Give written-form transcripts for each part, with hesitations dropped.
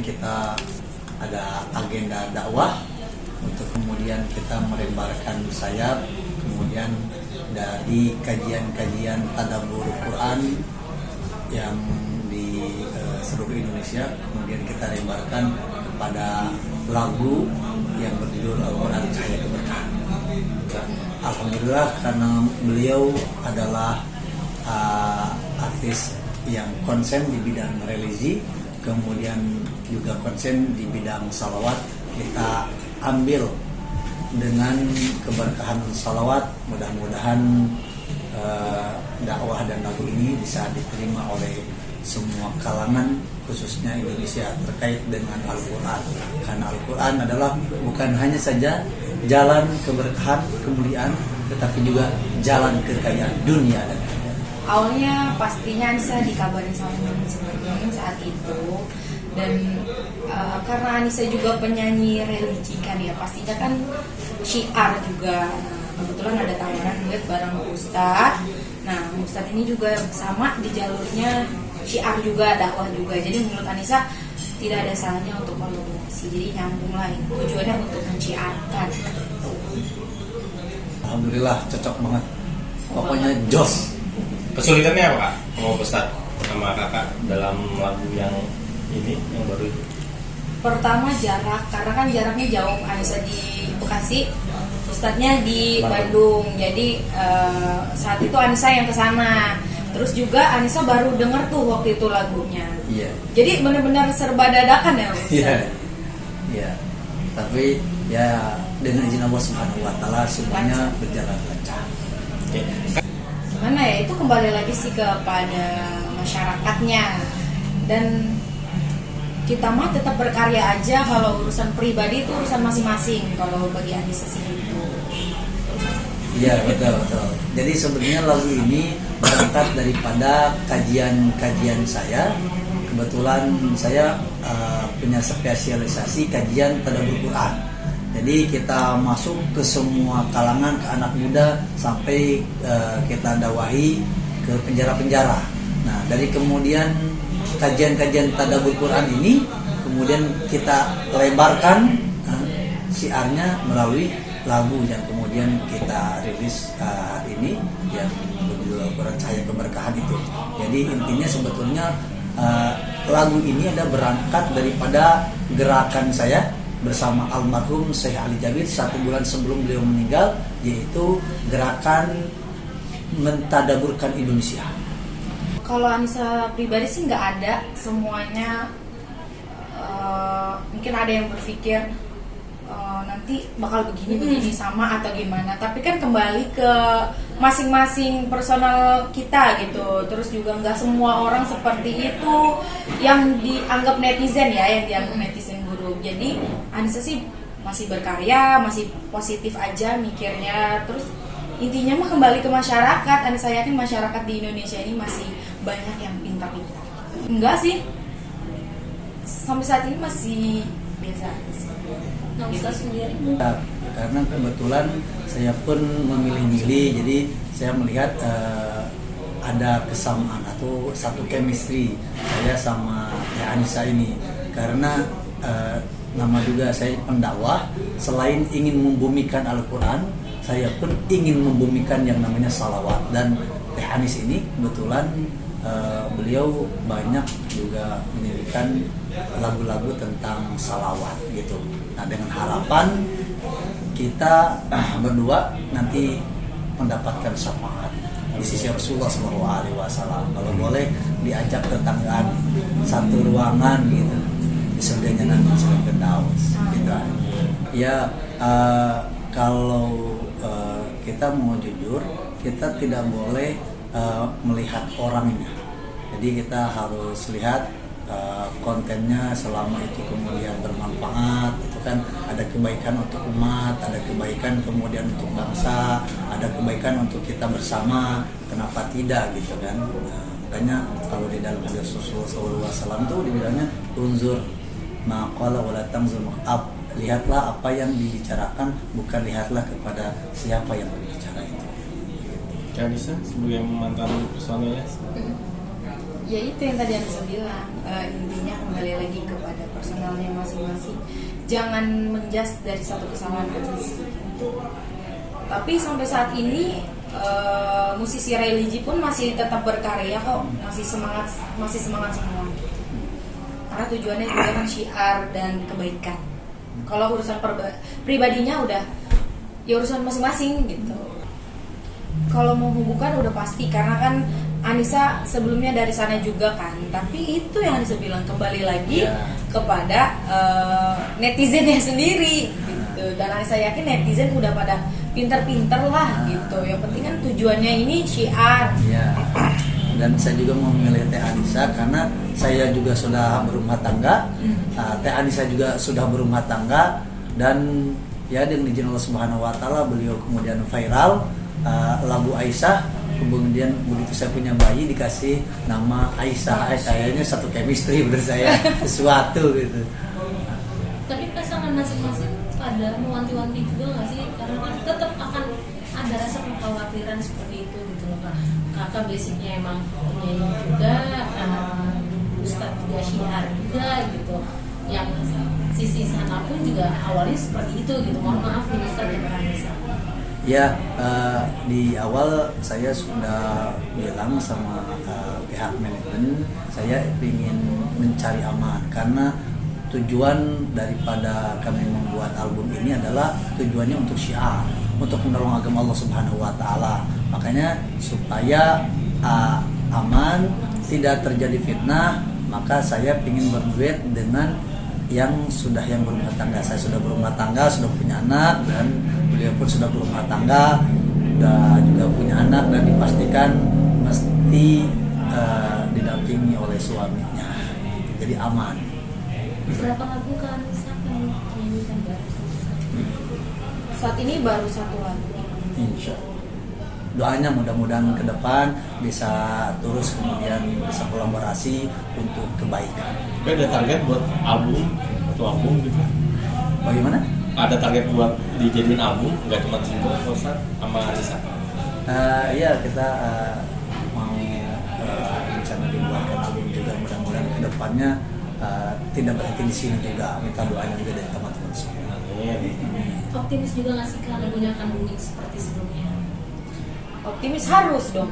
kemudian kita ada agenda dakwah untuk kemudian kita melemparkan sayap, kemudian dari kajian-kajian tadabbur Quran yang di seluruh Indonesia, kemudian kita lemparkan kepada lagu yang berjudul Al-Quran Cahaya Keberkahan. Alhamdulillah karena beliau adalah artis yang konsen di bidang religi, kemudian juga konsen di bidang salawat. Kita ambil dengan keberkahan salawat, mudah-mudahan dakwah dan lagu ini bisa diterima oleh semua kalangan, khususnya Indonesia, terkait dengan Al-Quran. Karena Al-Quran adalah bukan hanya saja jalan keberkahan, kemuliaan, tetapi juga jalan kekayaan dunia dan akhirat. Awalnya pastinya Anissa dikabarin sama teman saat itu, dan karena Anissa juga penyanyi religi kan ya, pastinya kan syiar juga. Nah, kebetulan ada tawaran duet bareng Ustadz. Nah, Ustadz ini juga sama di jalurnya syiar juga, dakwah juga. Jadi menurut Anissa tidak ada salahnya untuk kolaborasi. Jadi nyambung lah, tujuannya untuk menciarkan. Alhamdulillah cocok banget. Pokoknya jos. Kesulitannya apa Kak? Mau Ustadz sama Kakak dalam lagu yang ini, yang baru itu? Pertama jarak, karena kan jaraknya jauh. Anissa di Bekasi, Ustadznya di Bandung. Jadi saat itu Anissa yang kesana. Terus juga Anissa baru denger tuh waktu itu lagunya. Iya. Jadi benar-benar serba dadakan ya Ustadz? Iya. Iya. Tapi ya dengan izin Allah Subhanahu wa taala semuanya berjalan lancar. Oke. Gimana ya, itu kembali lagi sih kepada masyarakatnya. Dan kita mah tetap berkarya aja. Kalau urusan pribadi itu urusan masing-masing. Kalau bagi Anissa sih gitu. Iya, betul. Jadi sebenarnya lagu ini berangkat daripada kajian saya. Kebetulan saya punya spesialisasi kajian tadabbur Quran. Jadi kita masuk ke semua kalangan, ke anak muda, sampai kita dakwahi ke penjara-penjara. Nah, dari kemudian kajian-kajian tadabbur Quran ini kemudian kita lebarkan syiarnya melalui lagu yang kemudian kita rilis hari ini, yang berjudul Al-Quran Cahaya Keberkahan itu. Jadi intinya sebetulnya lagu ini ada berangkat daripada gerakan saya bersama almarhum Syekh Ali Jabir 1 bulan sebelum beliau meninggal, yaitu gerakan mentadaburkan Indonesia. Kalau Anissa pribadi sih nggak ada, semuanya mungkin ada yang berpikir nanti bakal begini sama atau gimana, tapi kan kembali ke masing-masing personal kita gitu. Terus juga nggak semua orang seperti itu yang dianggap netizen ya, yang dianggap netizen buruk. Jadi Anissa sih masih berkarya, masih positif aja mikirnya. Terus intinya mah kembali ke masyarakat. Anissa yakin masyarakat di Indonesia ini masih banyak yang pintar-pintar. Enggak sih, sampai saat ini masih biasa aja sih. Sendiri. Karena kebetulan saya pun memilih-milih, jadi saya melihat ada kesamaan atau satu chemistry saya sama Anissa ini. Karena nama juga saya pendakwah, selain ingin membumikan Al-Quran, saya pun ingin membumikan yang namanya salawat. Dan Teh Anis ini kebetulan beliau banyak juga menyanyikan lagu-lagu tentang salawat gitu. Nah, dengan harapan kita berdua nanti mendapatkan syafaat di sisi Rasulullah SAW. Kalau boleh diajak tetanggaan satu ruangan gitu di surganya nanti, surga Firdaus gitu. Ya kalau kita mau jujur, kita tidak boleh melihat orangnya. Jadi kita harus lihat kontennya, selama itu kemudian bermanfaat, itu kan ada kebaikan untuk umat, ada kebaikan kemudian untuk bangsa, ada kebaikan untuk kita bersama, kenapa tidak gitu kan. Makanya kalau di dalam hadis Rasulullah SAW itu dibilangnya unzur maqala wala tanzur maqab, lihatlah apa yang dibicarakan, bukan lihatlah kepada siapa yang berbicara itu. Kak Anissa sebagai mantan personilnya? Ya itu yang tadi Anissa bilang, intinya kembali lagi kepada personalnya masing-masing. Jangan menjudge dari satu kesalahan aja sih gitu. Tapi sampai saat ini musisi religi pun masih tetap berkarya kok, masih semangat semua. Karena tujuannya juga kan syiar dan kebaikan. Kalau urusan pribadinya udah ya urusan masing-masing gitu. Kalau mau hubungan udah pasti, karena kan Anissa sebelumnya dari sana juga kan. Tapi itu yang Anissa bilang, kembali lagi kepada netizennya sendiri gitu. Dan Anissa yakin netizen udah pada pinter-pinter lah gitu. Yang penting kan tujuannya ini syiar. Ya. Dan saya juga mau memilih Teh Anissa karena saya juga sudah berumah tangga. Teh Anissa juga sudah berumah tangga, dan ya dengan izin Allah Subhanahu wa taala beliau kemudian viral lagu Aisyah. Kemudian begitu saya punya bayi dikasih nama Aisyah. Kayaknya satu chemistry menurut saya, sesuatu gitu. Tapi pasangan masing-masing pada mewanti-wanti juga nggak sih? Karena kan tetap akan ada rasa kekhawatiran seperti itu gitu loh Kak. Kakak basicnya emang penyanyi juga, Ustadz juga syiar juga gitu. Yang sisi sana pun juga awalnya seperti itu gitu. Mohon maaf nih Ustadz dan Anissa. Ya, di awal saya sudah bilang sama pihak manajemen, saya ingin mencari aman karena tujuan daripada kami membuat album ini adalah tujuannya untuk syiar, untuk menolong agama Allah Subhanahu wa taala. Makanya supaya aman, tidak terjadi fitnah, maka saya ingin berduet dengan yang berumah tangga. Saya sudah berumah tangga, sudah punya anak, dan beliau pun sudah berumah tangga, sudah juga punya anak, dan dipastikan mesti didampingi oleh suaminya, jadi aman. Berapa lagu kan Anissa akan menyanyikan baru? Saat ini baru satu lagu. Insya Allah. Doanya mudah-mudahan ke depan bisa terus kemudian bisa kolaborasi untuk kebaikan. Tapi ada target buat satu album gitu? Bagaimana? Ada target buat dijadiin album, nggak cuma single Ustadz sama Anissa? Iya, kita mau rencana dibuatkan album juga, mudah-mudahan ke depannya tidak berhenti di sini juga. Minta doanya juga dari teman-teman semua. Optimis juga nggak sih Kak lagunya akan booming seperti sebelumnya? Optimis harus dong.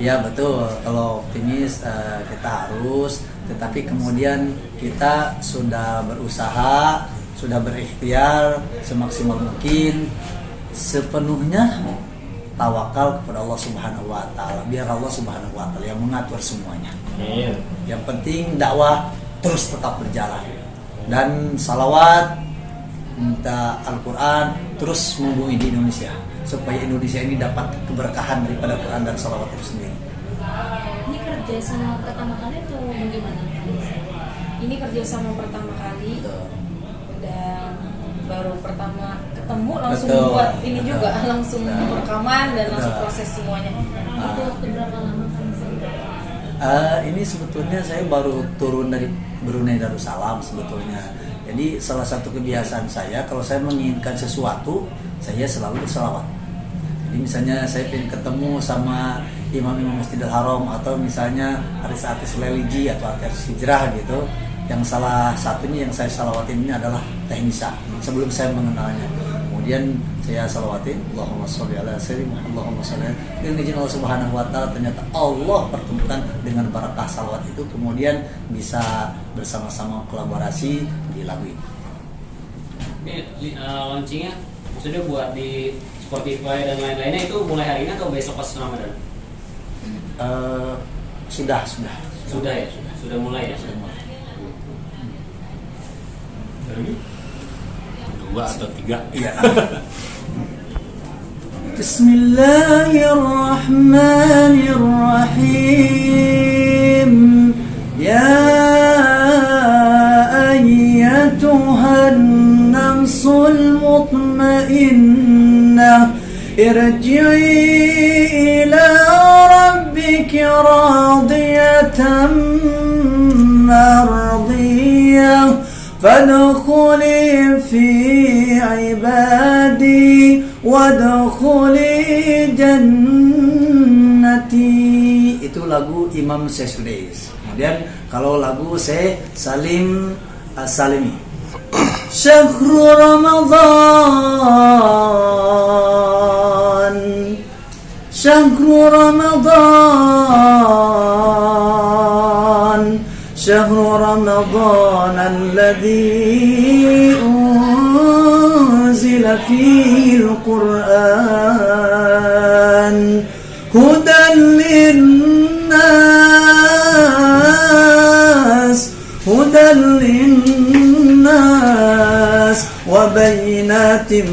Ya betul. Kalau optimis kita harus, tetapi kemudian kita sudah berusaha, sudah berikhtiar semaksimal mungkin, sepenuhnya tawakal kepada Allah Subhanahu wa taala. Biar Allah Subhanahu wa taala yang mengatur semuanya. Yang penting dakwah terus tetap berjalan, dan salawat, minta Al-Quran terus menghubungi di Indonesia supaya Indonesia ini dapat keberkahan daripada Quran dan salawat itu sendiri. Ini kerja sama pertama kali atau bagaimana? Ini kerja sama pertama kali, dan baru pertama ketemu langsung buat ini juga, langsung rekaman dan langsung proses semuanya. Itu waktu berapa lama kan? Ini sebetulnya saya baru turun dari Brunei Darussalam sebetulnya. Jadi salah satu kebiasaan saya, kalau saya menginginkan sesuatu, saya selalu berselawat. Jadi misalnya saya ingin ketemu sama imam-imam Masjidil Haram, atau misalnya artis-artis religi atau artis hijrah gitu, yang salah satunya yang saya salawatin ini adalah Teh Nisa sebelum saya mengenalnya. Kemudian saya salawatin Allahumma sholli ala sayyidina Allahumma sholli. Dengan izin Allah Subhanahu wa taala ternyata Allah pertemukan dengan barakah salawat itu, kemudian bisa bersama-sama kolaborasi di lagu ini. Ini launchingnya maksudnya buat di Spotify dan lain-lainnya itu mulai hari ini atau besok pas Ramadan? Sudah Ya, sudah mulai ya. Sudah mulai. Dua atau tiga? Iya. Bismillahirrahmanirrahim. Ya ayyatuhan nafsul mutmainnah, irji'i ila rabbiki radiyatan mardiyah, fadkhuli fi ibadi wadkhuli jannati. Itu itu lagu Imam Syekh Sudais. Kemudian kalau lagu Syekh Salim As-Salimi, Syahrul Ramadan, Syahrul Ramadan, Syahrul Ramadan alladzi unzila fihil Qur'an hudan linnas, hudan linnas wa bayyinatin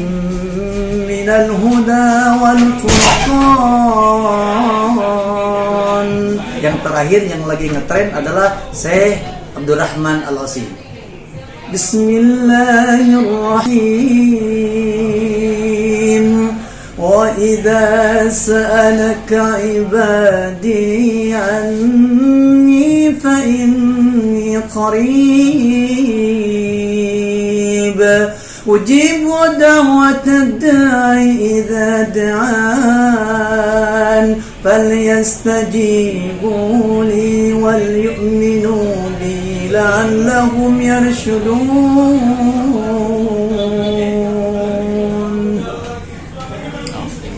minal huda wal furqan. Yang terakhir yang lagi ngetren adalah Syekh Abdurrahman Al-Asi. Bismillahirrahmanirrahim. Wa idza sa'alaka ibadi anni fa inni qarib ujibu da'watad da'i idza da'an falyastajibu li wal yu'minu bi la'allahum yarshudun.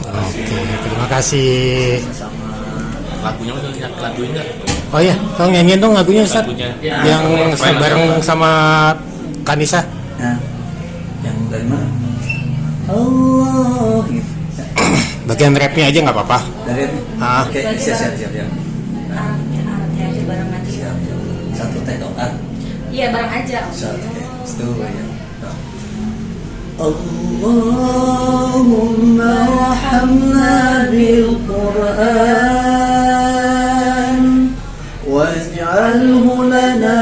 Oke, terima kasih. Lagunya Oh iya, tolong nyanyiin dong lagunya Ustaz. Lagunya. Yang bareng sama Kanisa. Nah, yang dari mana? Allah. Bagian rapnya aja nggak apa-apa. Dari Ah. Oke, siap. Arabnya aja bareng nanti. Siap. Satu take out. Iya bareng aja. Satu. Itu ya. Allahumma rahamna bil Qur'an waj'alhu lana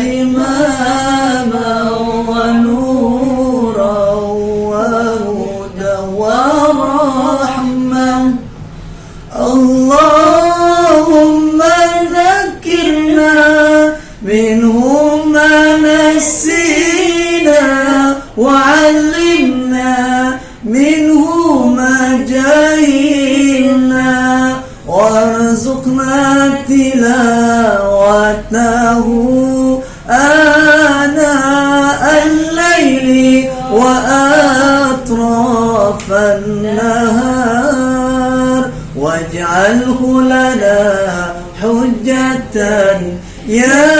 imaman wa nuran wa hudan wa rahmah. Allahumma dhakkirna minhu ma nasina وعلمنا منه ما جهلنا وارزقنا تلاوته آناء الليل وأطراف النهار واجعله لنا حجة يا